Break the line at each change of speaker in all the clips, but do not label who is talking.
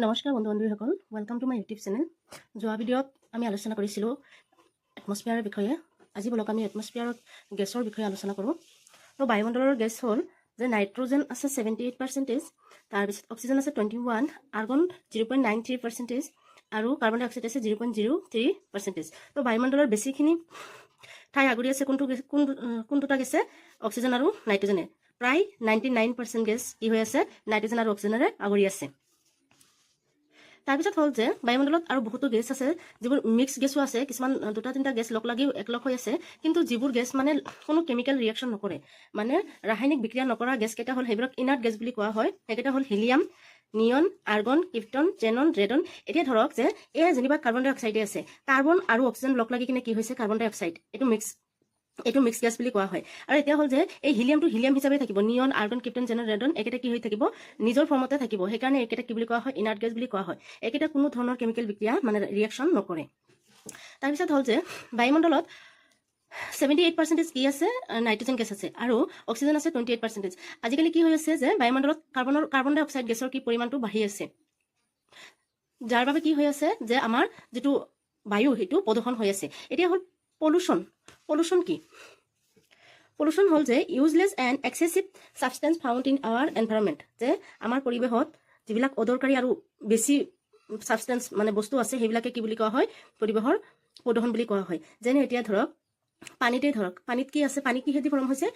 নমস্কাৰ বন্ধু বান্ধৱীসকল, welcome to my YouTube channel. যোৱা ভিডিঅ'ত আমি আলোচনা কৰিছিলোঁ এটমস্ফিয়াৰৰ বিষয়ে। আজি বলক আমি এটমস্ফিয়াৰত গেছৰ বিষয়ে আলোচনা কৰোঁ। তো বায়ুমণ্ডলৰ গেছ হ'ল যে নাইট্ৰজেন আছে 78%, তাৰপিছত অক্সিজেন আছে 21, আৰ্গন 0.93% আৰু কাৰ্বন ডাই অক্সাইড আছে 0.03%। তো বায়ুমণ্ডলৰ বেছিখিনি ঠাই আগুৰি আছে কোন দুটা গেছে? অক্সিজেন আৰু নাইট্ৰজেনে। প্ৰায় 99% গেছ কি হৈ আছে? নাইট্ৰজেন আৰু অক্সিজেনেৰে আগুৰি আছে। তাৰপিছত হ'ল যে বায়ুমণ্ডলত আৰু বহুতো গেছ আছে যিবোৰ মিক্স গেছো আছে, কিছুমান দুটা তিনিটা গেছ লগ লাগি একলগ হৈ আছে, কিন্তু যিবোৰ গেছ মানে কোনো কেমিকেল ৰিয়েকশ্যন নকৰে, মানে ৰাসায়নিক বিক্ৰিয়া নকৰা গেছকেইটা হ'ল সেইবোৰক ইনাৰ্ট গেছ বুলি কোৱা হয়। সেইকেইটা হ'ল হিলিয়াম, নিয়ন, আৰ্গন, ক্ৰিপ্টন, জেনন, ৰেডন। এতিয়া ধৰক যে এয়া যেনিবা কাৰ্বন ডাই অক্সাইডে আছে, কাৰ্বন আৰু অক্সিজেন লগ লাগি কিনে কি হৈছে? কাৰ্বন ডাই অক্সাইড। এইটো মিক্স গেছ বুলি কোৱা হয়। আৰু এতিয়া হ'ল যে এই হিলিয়ামটো হিলিয়াম হিচাপে থাকিব, নিয়ন, আৰ্গন, ক্ৰিপ্টন, জেনন, ৰেডন একেটা কি হৈ থাকিব? নিজৰ ফৰ্মতে থাকিব। সেইকাৰণে একেটা কি বুলি কোৱা হয়? ইনাৰ্ট গেছ বুলি কোৱা হয়। একেটা কোনো ধৰণৰ কেমিকেল বিক্ৰিয়া মানে ৰিয়েকশ্যন নকৰে। তাৰপিছত হ'ল যে বায়ুমণ্ডলত 78% কি আছে? নাইট্ৰজেন গেছ আছে আৰু অক্সিজেন আছে 28%। আজিকালি কি হৈ আছে যে বায়ুমণ্ডলত কাৰ্বন ডাই অক্সাইড গেছৰ কি পৰিমাণটো বাঢ়ি আছে, যাৰ বাবে কি হৈ আছে যে আমাৰ যিটো বায়ু সেইটো প্ৰদূষণ হৈ আছে। এতিয়া হ'ল পলুশ্যন কি? পলুশ্যন হ'ল যে useless and excessive substance found in our environment, যে আমাৰ পৰিৱেশত যিবিলাক অদৰকাৰী আৰু বেছি ছাবষ্টেঞ্চ মানে বস্তু আছে সেইবিলাকে কি বুলি কোৱা হয়? পৰিৱেশৰ প্ৰদূষণ বুলি কোৱা হয়। যেনে এতিয়া ধৰক পানীতে ধৰক, পানীত কি আছে? পানী কিহেদি ফৰ্ম হৈছে?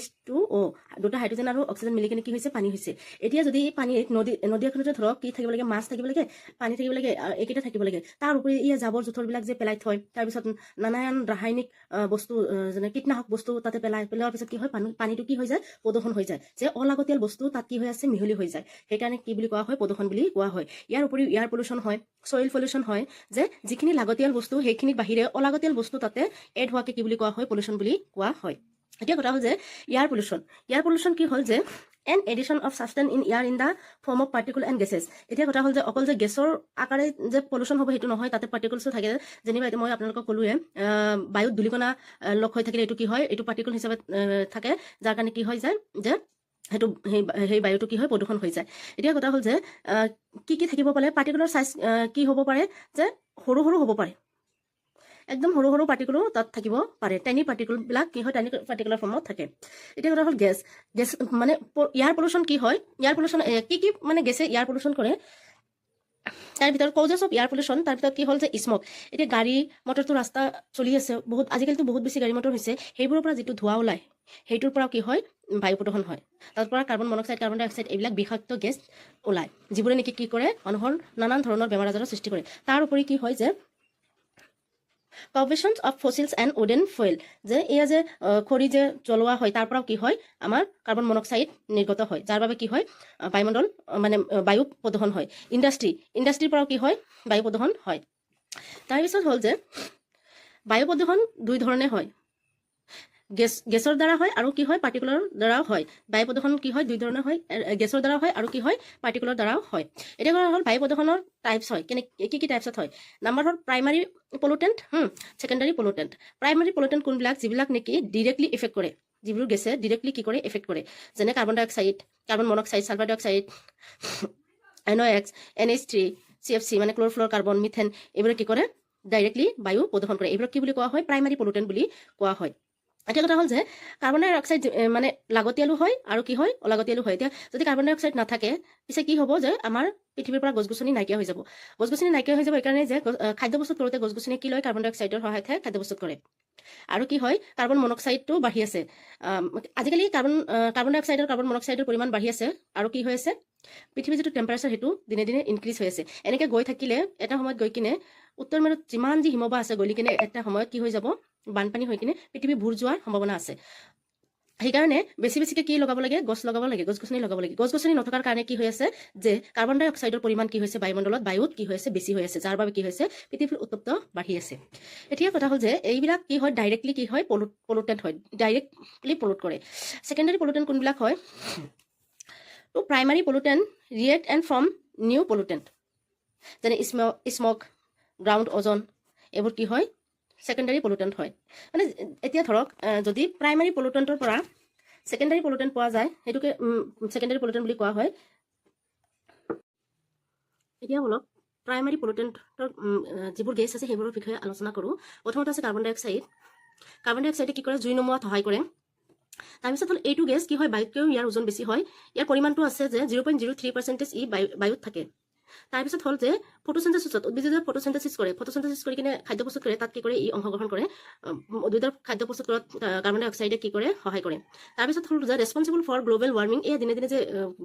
H2O, দুটা হাইড্ৰজেন আৰু অক্সিজেন মিলি কিনে কি হৈছে? পানী হৈছে। এতিয়া যদি এই পানীত নদী এখনতে ধৰক কি থাকিব লাগে? মাছ থাকিব লাগে, পানী থাকিব লাগে, এইকেইটা থাকিব লাগে। তাৰ উপৰি ইয়াৰ জাবৰ জোঁথৰবিলাক যে পেলাই থয়, তাৰপিছত নানান ৰাসায়নিক বস্তু যেনে কীটনাশক বস্তু তাতে পেলোৱাৰ পিছত কি হয়? পানীটো কি হৈ যায়? প্ৰদূষণ হৈ যায়। যে অলাগতিয়াল বস্তু তাত কি হৈ আছে? মিহলি হৈ যায়। সেইকাৰণে কি বুলি কোৱা হয়? প্ৰদূষণ বুলি কোৱা হয়। ইয়াৰ উপৰিও এয়াৰ পলিউশ্যন হয়, চইল পলিউশ্যন হয়, যে যিখিনি লাগতিয়াল বস্তু সেইখিনিৰ বাহিৰে অলাগতিয়াল বস্তু তাতে এড হোৱাকে কি বুলি কোৱা হয়? পলিউশ্যন বুলি কোৱা হয়। এতিয়া কথা হ'ল যে এয়াৰ পলিউশ্যন কি হ'ল যে an addition of substance in air in the form of particle and gases. এতিয়া কথা হ'ল যে অকল যে গেছৰ আকাৰে যে পলিউশ্যন হ'ব সেইটো নহয়, তাতে পাৰ্টিকুলছো থাকে। যেনিবা এতিয়া মই আপোনালোকক ক'লোৱে বায়ুত ধূলিকণা লগ হৈ থাকিলে এইটো কি হয়? এইটো পাৰ্টিকুল হিচাপে থাকে, যাৰ কাৰণে কি হৈ যায় যে সেইটো সেই বায়ুটো কি হয়? প্ৰদূষণ হৈ যায়। এতিয়া কথা হ'ল যে কি থাকিব পাৰে? পাৰ্টিকুলাৰ চাইজ কি হ'ব পাৰে? যে সৰু হ'ব পাৰে, একদম সৰু পাৰ্টিকুলো তাত থাকিব পাৰে। টাইনি পাৰ্টিকুলবিলাক কি হয়? টাইনি পাৰ্টিকুলাৰ ফৰ্মত থাকে। এতিয়া কথা হ'ল গেছ মানে এয়াৰ পলিউশ্যন কি হয়? এয়াৰ পলিউশ্যন কি মানে গেছে এয়াৰ পলিউশ্যন কৰে? তাৰ ভিতৰত কজেছ অফ এয়াৰ পলিউশ্যন, তাৰ ভিতৰত কি হ'ল যে স্মক। এতিয়া গাড়ী মটৰটো ৰাস্তা চলি আছে, আজিকালিতো বহুত বেছি গাড়ী মটৰ হৈছে, সেইবোৰৰ পৰা যিটো ধোঁৱা ওলায় সেইটোৰ পৰাও কি হয়? বায়ু প্ৰদূষণ হয়। তাৰ পৰা কাৰ্বন মনক্সাইড, কাৰ্বন ডাই অক্সাইড এইবিলাক বিষাক্ত গেছ ওলায়, যিবোৰে নেকি কি কৰে? মানুহৰ নানান ধৰণৰ বেমাৰ আজাৰৰ সৃষ্টি কৰে। তাৰ উপৰি কি হয় যে কম্বাশ্যন অফ ফচিলছ এণ্ড উডেন ফুয়েল, যে এয়া যে খৰি যে জ্বলোৱা হয় তাৰ পৰাও কি হয়? আমাৰ কাৰ্বন মনক্সাইড নিৰ্গত হয়, যাৰ বাবে কি হয়? বায়ুমণ্ডল মানে বায়ু প্ৰদূষণ হয়। ইণ্ডাষ্ট্ৰিৰ পৰাও কি হয়? বায়ু প্ৰদূষণ হয়। তাৰপিছত হ'ল যে বায়ু প্ৰদূষণ দুই ধৰণে হয়, গেছৰ দ্বাৰা হয় আৰু কি হয়? পাৰ্টিকুলাৰ দ্বাৰাও হয়। বায়ু প্ৰদূষণ কি হয়? দুই ধৰণৰ হয়, গেছৰ দ্বাৰা হয় আৰু কি হয়? পাৰ্টিকুলাৰ দ্বাৰাও হয়। এতিয়া কথা হ'ল বায়ু প্ৰদূষণৰ টাইপছ হয়, কি টাইপছত হয়? নাম্বাৰ হ'ল প্ৰাইমাৰী পলুটেণ্ট, ছেকেণ্ডাৰী পলুটেণ্ট। প্ৰাইমাৰী পলুটেণ্ট কোনবিলাক? যিবিলাক নেকি ডিৰেক্টলি ইফেক্ট কৰে, যিবোৰ গেছে ডিৰেক্টলি কি কৰে? এফেক্ট কৰে। যেনে কাৰ্বন ডাই অক্সাইড, কাৰ্বন মনক্সাইড, ছালফাৰ ডাই অক্সাইড, NOx, NH3, CFC মানে ক্ল'ৰফ্ল'ৰ কাৰ্বন, মিথেন, এইবোৰে কি কৰে? ডাইৰেক্টলি বায়ু প্ৰদূষণ কৰে। এইবোৰক কি বুলি কোৱা হয়? প্ৰাইমাৰী পলুটেণ্ট বুলি কোৱা হয়। এতিয়া কথা হ'ল যে কাৰ্বন ডাই অক্সাইড মানে লাগতিয়ালো হয় আৰু কি হয়? অলাগতিয়ালো হয়। এতিয়া যদি কাৰ্বন ডাই অক্সাইড নাথাকে পিছে কি হ'ব? যে আমাৰ পৃথিৱীৰ পৰা গছ গছনি নাইকিয়া হৈ যাব। এইকাৰণে যে খাদ্য প্ৰস্তুত কৰোঁতে গছ গছনি কি লয়? কাৰ্বন ডাই অক্সাইডৰ সহায়তহে খাদ্য প্ৰস্তুত কৰে। আৰু কি হয়? কাৰ্বন মনক্সাইডটো বাঢ়ি আছে। আজিকালি কাৰ্বন ডাই অক্সাইড আৰু কাৰ্বন মনক্সাইডৰ পৰিমাণ বাঢ়ি আছে আৰু কি হৈ আছে? পৃথিৱীৰ যিটো টেম্পাৰেচাৰ সেইটো দিনে দিনে ইনক্ৰিজ হৈ আছে। এনেকৈ গৈ থাকিলে এটা সময়ত গৈ কিনে উত্তৰ মেৰুত যিমান যি হিমবাহ আছে গলি কিনে এটা সময়ত কি হৈ যাব? বানপানী হৈ কিনে পৃথিৱী বুৰ যোৱাৰ সম্ভাৱনা আছে। সেইকাৰণে বেছিকৈ কি লগাব লাগে? গছ লগাব লাগে, গছ গছনি লগাব লাগে। গছ গছনি নথকাৰ কাৰণে কি হৈ আছে? যে কাৰ্বন ডাই অক্সাইডৰ পৰিমাণ কি হৈছে? বায়ুত কি হৈ আছে? বেছি হৈ আছে, যাৰ বাবে কি হৈছে? পৃথিৱীৰ উত্তপ্ত বাঢ়ি আছে। এতিয়া কথা হ'ল যে এইবিলাক কি হয়? ডাইৰেক্টলি কি হয়? পলুটেণ্ট হয়, ডাইৰেক্টলি পলুট কৰে। ছেকেণ্ডাৰী পলুটেণ্ট কোনবিলাক হয়? তো primary pollutant react and form new pollutant, যেনে স্মক, গ্ৰাউণ্ড ওজন, এইবোৰ কি হয়? ছেকেণ্ডাৰী পলুটেণ্ট হয়। মানে এতিয়া ধৰক যদি প্ৰাইমাৰী পলুটেণ্টৰ পৰা ছেকেণ্ডাৰী পলুটেণ্ট পোৱা যায়, সেইটোকে ছেকেণ্ডাৰী পলুটেণ্ট বুলি কোৱা হয়। এতিয়া অলপ প্ৰাইমাৰী পলিউটেণ্টৰ যিবোৰ গেছ আছে সেইবোৰৰ বিষয়ে আলোচনা কৰোঁ। প্ৰথমতে আছে কাৰ্বন ডাই অক্সাইড। কাৰ্বন ডাই অক্সাইডে কি কৰে, জুই নমোৱাত সহায় কৰে। তাৰপিছত হ'ল এইটো গেছ কি হয়, বায়ুতকৈও ইয়াৰ ওজন বেছি হয়। ইয়াৰ পৰিমাণটো আছে যে 0.03% ই বায়ুত থাকে। তাৰপিছত হ'ল যে ফটোচিন্থেসিছত উদ্ভিদে যে ফটোচিন্থেসিস কৰি কিনে খাদ্য প্ৰস্তুত কৰে, তাত কি কৰে, ই অংশগ্ৰহণ কৰে। উদ্ভিদৰ খাদ্য প্ৰস্তুত কৰাত কাৰ্বন ডাই অক্সাইডে কি কৰে, সহায় কৰে। তাৰপিছত হ'ল যে ৰেছপনচিবল ফৰ গ্ল'বেল ৱাৰ্মিং, এই দিনে দিনে যে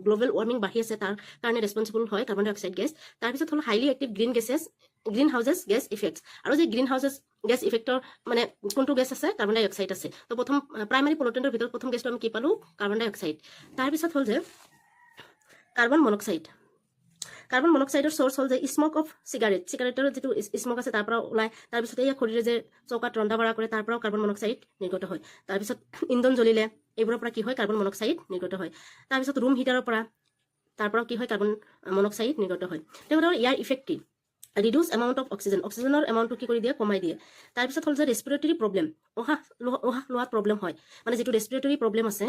গ্ল'বেল ৱাৰ্মিং বাঢ়ি আছে তাৰ কাৰণে ৰেছপনচিবল হয় কাৰ্বন ডাই অক্সাইড গেছ। তাৰপিছত হ'ল highly active green houses gas effects, আৰু যে গ্ৰীণ হাউচেছ গেছ ইফেক্টৰ মানে কোনটো গেছ আছে, কাৰ্বন ডাই অক্সাইড আছে। তো প্ৰথম প্ৰাইমাৰী পলিউটেণ্টৰ ভিতৰত প্ৰথম গেছটো আমি কি পালোঁ, কাৰ্বন ডাই অক্সাইড। তাৰপিছত হ'ল যে কাৰ্বন মনক্সাইড। কাৰ্বন মনক্সাইডৰ চ'ৰ্চ হ'ল যে স্মক অফ চিগাৰেটৰ যিটো স্মক আছে তাৰ পৰা ওলায়। তাৰপিছত এই খৰিৰে যে চৌকাত ৰন্ধা বঢ়া কৰে তাৰ পৰাও কাৰ্বন মনক্সাইড নিৰ্গত হয়। তাৰপিছত ইন্ধন জ্বলিলে এইবোৰৰ পৰা কি হয়, কাৰ্বন মনক্সাইড নিৰ্গত হয়। তাৰপিছত ৰুম হিটাৰৰ পৰা তাৰ পৰাও কি হয়, কাৰ্বন মনক্সাইড নিৰ্গত হয়। তেওঁলোকৰ ইয়াৰ ইফেক্ট কি, ৰিডিউচ এমাউণ্ট অফ অক্সিজেনৰ এমাউণ্টটো কি কৰি দিয়ে, কমাই দিয়ে। তাৰপিছত হ'ল যে ৰেছপিৰেটৰী প্ৰব্লেম, উশাহ লোৱাত প্ৰব্লেম হয়, মানে যিটো ৰেছপিৰেটৰী প্ৰব্লেম আছে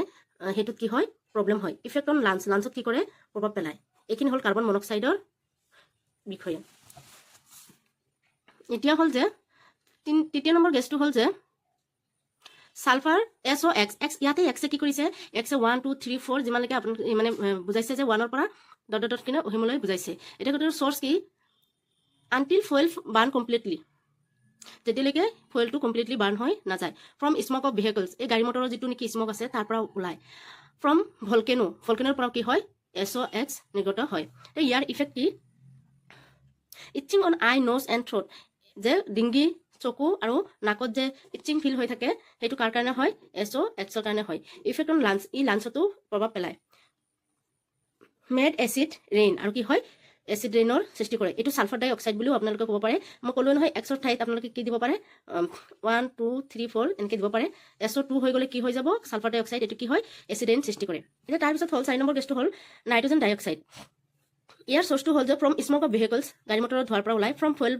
সেইটোত কি হয়, প্ৰব্লেম হয়। ইফেক্ট অন লাঞ্চত কি কৰে, প্ৰভাৱ পেলায়। এইখিনি হ'ল কাৰ্বন মনক্সাইডৰ বিষয়ে। এতিয়া হ'ল যে তৃতীয় নম্বৰ গেছটো হ'ল যে ছালফাৰ SOx। ইয়াতে এক্সে কি কৰিছে, এক্সে 1 2 3 4 যিমানলৈকে আপুনি মানে বুজাইছে যে 1ৰ পৰা ডট কিনে অহিমলৈ বুজাইছে। এতিয়া গোটেই চ'ৰ্চ কি, আনটিল ফুৱেল বাৰ্ণ কমপ্লিটলি, যেতিয়ালৈকে ফুৱেলটো কমপ্লিটলি বাৰ্ণ হৈ নাযায়। ফ্ৰম স্মক অফ ভেহিকলছ, এই গাড়ী মটৰৰ যিটো নেকি স্মক আছে তাৰ পৰা ওলায়। ফ্ৰম ভলকেনৰ পৰা কি হয়, SOx নিৰ্গত হয়। ইয়াৰ ইফেক্ট কি, ইচিং on I, nose and throat, যে ডিংগি, চকু আৰু নাকত যে ইচিং ফিল হৈ থাকে সেইটো কাৰ কাৰণে হয়, SOxৰ কাৰণে হয়। ইফেক্ট অন লাঞ্চ, ই লাঞ্চতো প্ৰভাৱ পেলায়। মেড এচিড ৰেইন, আৰু কি হয়, এচিড ৰেইনৰ সৃষ্টি কৰে। এইটো ছালফাৰ ডাই অক্সাইড বুলিও আপোনালোকে ক'ব পাৰে। মই ক'লোৱে নহয়, এক্সৰ ঠাইত আপোনালোকে কি দিব পাৰে, 1 2 3 4 এনেকৈ দিব পাৰে। SO2 হৈ গ'লে কি হৈ যাব, ছালফাৰ ডাই অক্সাইড, এইটো কি হয়, এচিড ৰেইন সৃষ্টি কৰে। এতিয়া তাৰপিছত হ'ল 4 নম্বৰ গেছটো হ'ল নাইট্ৰজেন ডাই অক্সাইড। ইয়াৰ চ'ৰ্চটো হ'ল যে ফ্ৰম স্মক অফ ভেহিকলছ, গাড়ী মটৰৰ ধোঁৱাৰ পৰা ওলায়। ফ্ৰম ফুৱেল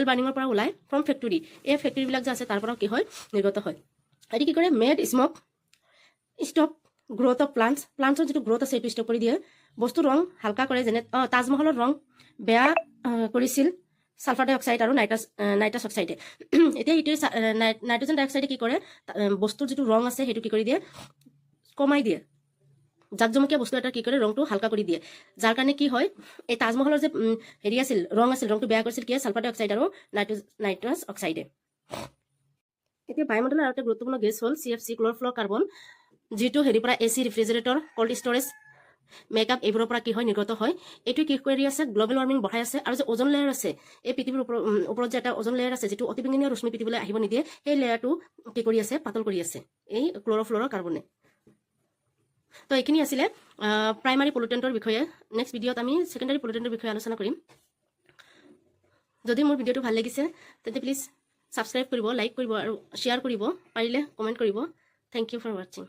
বাৰ্ণিঙৰ পৰা ওলায়। ফ্ৰম ফেক্টৰী, এই ফেক্টৰীবিলাক যে আছে তাৰ পৰাও কি হয়, নিৰ্গত হয়। এইটো কি কৰে, made smog stop growth of প্লাণ্টছৰ যিটো গ্ৰ'থ আছে সেইটো ষ্টপ কৰি দিয়ে। বস্তু ৰং হালকা কৰে, যেনে তাজমহলৰ ৰং বেয়া কৰিছিল ছালফাৰ ডাই অক্সাইড আৰু নাইট্ৰাছ অক্সাইডে। এতিয়া এইটোৱে নাইট্ৰজেন ডাই অক্সাইডে কি কৰে, বস্তুৰ যিটো ৰং আছে সেইটো কি কৰি দিয়ে, কমাই দিয়ে। জাকজমকীয়া বস্তু এটা কি কৰে, ৰংটো হালকা কৰি দিয়ে। যাৰ কাৰণে কি হয়, এই তাজমহলৰ যে হেৰি আছিল, ৰংটো বেয়া কৰিছিল কি, ছালফাৰ ডাই অক্সাইড আৰু নাইট্ৰাছ অক্সাইডে। এতিয়া বায়ুমণ্ডলৰ আৰু এটা গুৰুত্বপূৰ্ণ গেছ হ'ল CFC, ক্ল'ৰ'ফ্ল'ৰ কাৰ্বন, যিটো হেৰিৰ পৰা AC, refrigerator, cold storage, makeup এইবোৰৰ পৰা কি হয়, নিৰ্গত হয়। এইটোৱে কি কৰি আছে, গ্ল'বেল ৱাৰ্মিং বঢ়াই আছে। আৰু যে ওজন লেয়াৰ আছে, এই পৃথিৱীৰ ওপৰত যে এটা ওজন লেয়াৰ আছে যিটো অতিবেঙুনীয়া ৰশ্মি পৃথিৱীলৈ আহিব নিদিয়ে, সেই লেয়াৰটো কি কৰি আছে, পাতল কৰি আছে এই ক্ল'ৰ'ফ্ল'ৰৰ কাৰ্বনে। তো এইখিনি আছিলে প্ৰাইমাৰী পলিউটেণ্টৰ বিষয়ে। নেক্সট ভিডিঅ'ত আমি ছেকেণ্ডাৰী পলিউটেণ্টৰ বিষয়ে আলোচনা কৰিম। যদি মোৰ ভিডিঅ'টো ভাল লাগিছে তেন্তে প্লিজ ছাবস্ক্ৰাইব কৰিব, লাইক কৰিব আৰু শ্বেয়াৰ কৰিব, পাৰিলে কমেণ্ট কৰিব। থেংক ইউ ফৰ ৱাচিং।